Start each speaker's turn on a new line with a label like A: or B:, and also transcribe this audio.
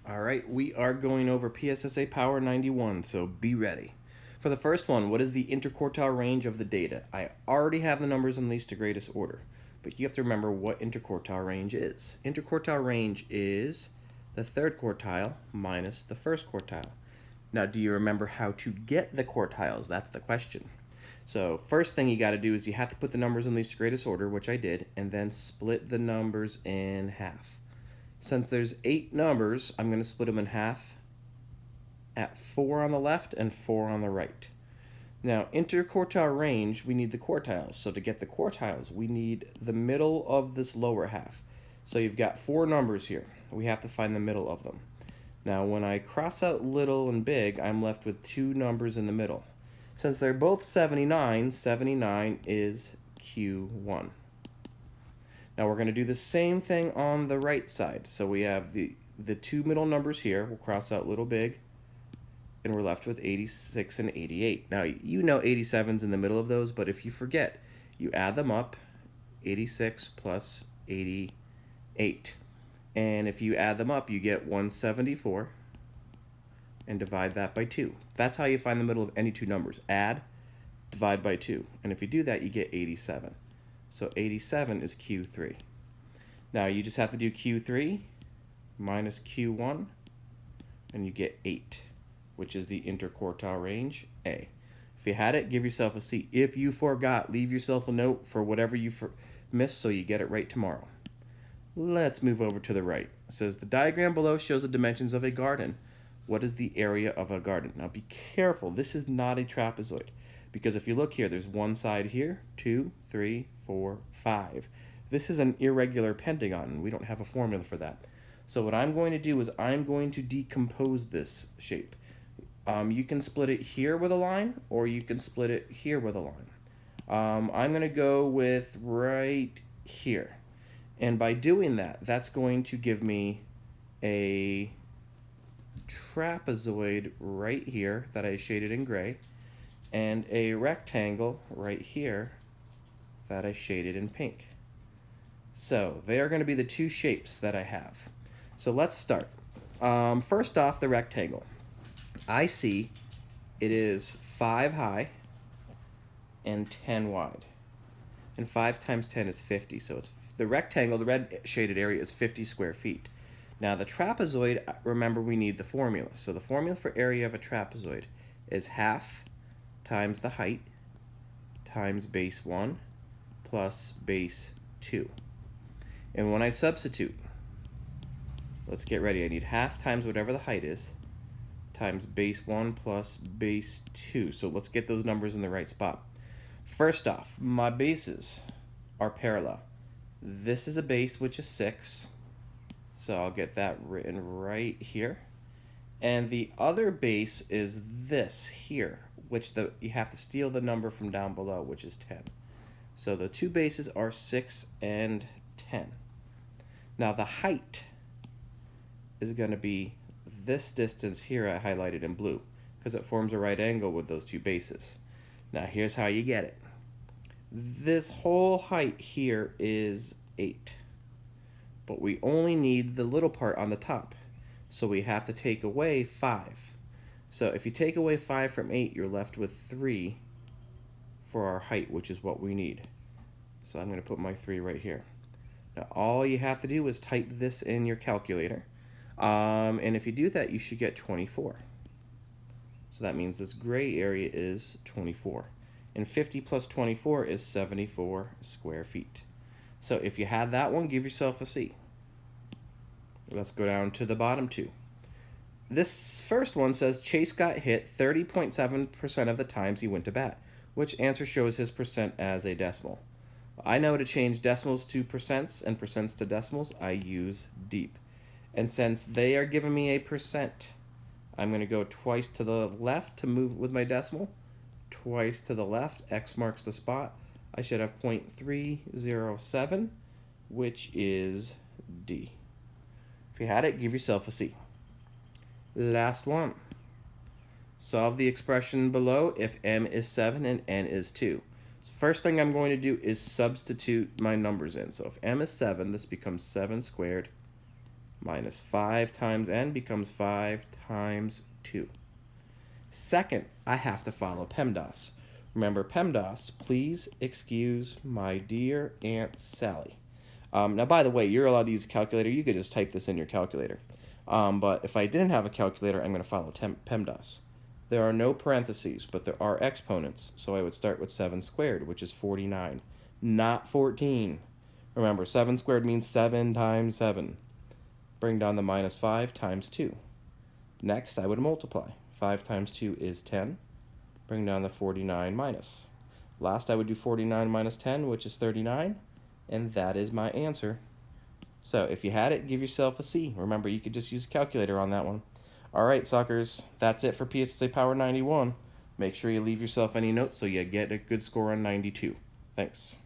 A: All right, we are going over PSSA Power 91, so be ready. For the first one, what is the interquartile range of the data? I already have the numbers in least to greatest order, but you have to remember what interquartile range is. Interquartile range is the third quartile minus the first quartile. Now, do you remember how to get the quartiles? That's the question. So first thing you got to do is you have to put the numbers in least to greatest order, which I did, and then split the numbers in half. Since there's 8 numbers, I'm going to split them in half at 4 on the left and 4 on the right. Now, interquartile range, we need the quartiles. So to get the quartiles, we need the middle of this lower half. So you've got 4 numbers here. We have to find the middle of them. Now, when I cross out little and big, I'm left with 2 numbers in the middle. Since they're both 79, 79 is Q1. Now we're going to do the same thing on the right side. So we have the 2 middle numbers here. We'll cross out little big, and we're left with 86 and 88. Now you know 87's in the middle of those, but if you forget, you add them up, 86 plus 88. And if you add them up, you get 174, and divide that by 2. That's how you find the middle of any 2 numbers. Add, divide by 2. And if you do that, you get 87. So 87 is Q3. Now you just have to do Q3 minus Q1, and you get 8, which is the interquartile range, A. If you had it, give yourself a C. If you forgot, leave yourself a note for whatever you missed so you get it right tomorrow. Let's move over to the right. It says the diagram below shows the dimensions of a garden. What is the area of a garden? Now be careful, this is not a trapezoid. Because if you look here, there's one side here, 2, 3, 4, 5. This is an irregular pentagon, and we don't have a formula for that. So what I'm going to do is I'm going to decompose this shape. You can split it here with a line, or you can split it here with a line. I'm going to go with right here. And by doing that, that's going to give me a trapezoid right here that I shaded in gray, and a rectangle right here that I shaded in pink. So they are going to be the 2 shapes that I have. So let's start. First off, the rectangle. I see it is 5 high and 10 wide. And 5 times 10 is 50. So it's the rectangle, the red shaded area, is 50 square feet. Now the trapezoid, remember we need the formula. So the formula for area of a trapezoid is half times the height times base 1 plus base 2. And when I substitute, let's get ready. I need half times whatever the height is times base 1 plus base 2. So let's get those numbers in the right spot. First off, my bases are parallel. This is a base, which is 6. So I'll get that written right here. And the other base is this here, which you have to steal the number from down below, which is 10. So the 2 bases are 6 and 10. Now the height is going to be this distance here I highlighted in blue, because it forms a right angle with those 2 bases. Now here's how you get it. This whole height here is 8. But we only need the little part on the top. So we have to take away 5. So if you take away 5 from 8, you're left with 3 for our height, which is what we need. So I'm going to put my 3 right here. Now all you have to do is type this in your calculator. And if you do that, you should get 24. So that means this gray area is 24. And 50 plus 24 is 74 square feet. So if you had that one, give yourself a C. Let's go down to the bottom 2. This first one says Chase got hit 30.7% of the times he went to bat. Which answer shows his percent as a decimal? I know to change decimals to percents and percents to decimals, I use deep. And since they are giving me a percent, I'm going to go twice to the left to move with my decimal. Twice to the left, X marks the spot. I should have 0.307, which is D. If you had it, give yourself a C. Last one. Solve the expression below if m is 7 and n is 2. So first thing I'm going to do is substitute my numbers in. So if m is 7, this becomes 7 squared minus 5 times n becomes 5 times 2. Second, I have to follow PEMDAS. Remember, PEMDAS, please excuse my dear Aunt Sally. Now, by the way, you're allowed to use a calculator. You could just type this in your calculator. But if I didn't have a calculator, I'm going to follow PEMDAS. There are no parentheses, but there are exponents. So I would start with 7 squared, which is 49, not 14. Remember, 7 squared means 7 times 7. Bring down the minus 5 times 2. Next, I would multiply. 5 times 2 is 10. Bring down the 49 minus. Last, I would do 49 minus 10, which is 39. And that is my answer. So if you had it, give yourself a C. Remember, you could just use a calculator on that one. All right, suckers, that's it for PSA Power 91. Make sure you leave yourself any notes so you get a good score on 92. Thanks.